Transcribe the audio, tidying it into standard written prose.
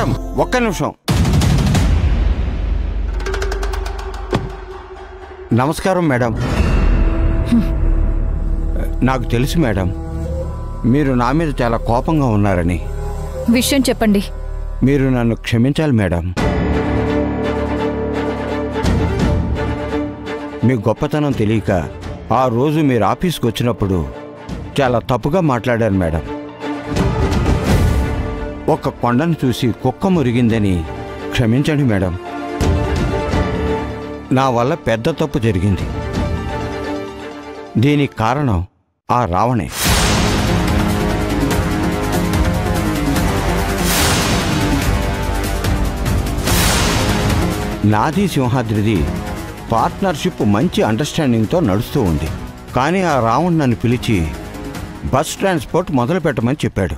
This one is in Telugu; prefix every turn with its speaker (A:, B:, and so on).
A: మేడం ఒక్క నిమిషం. నమస్కారం మేడం. నాకు తెలుసు మేడం, మీరు నా మీద చాలా కోపంగా ఉన్నారని.
B: విషయం చెప్పండి.
A: మీరు నన్ను క్షమించాలి మేడం. మీ గొప్పతనం తెలియక ఆ రోజు మీరు ఆఫీస్కి వచ్చినప్పుడు చాలా తప్పుగా మాట్లాడారు మేడం. ఒక కొండను చూసి కుక్క మురిగిందని క్షమించండి మేడం. నా వల్ల పెద్ద తప్పు జరిగింది. దీనికి కారణం ఆ రావణే. నాది సింహాద్రిది పార్ట్నర్షిప్ మంచి అండర్స్టాండింగ్తో నడుస్తూ ఉంది. కానీ ఆ రావణ్ నన్ను పిలిచి బస్ ట్రాన్స్పోర్ట్ మొదలు పెట్టమని చెప్పాడు.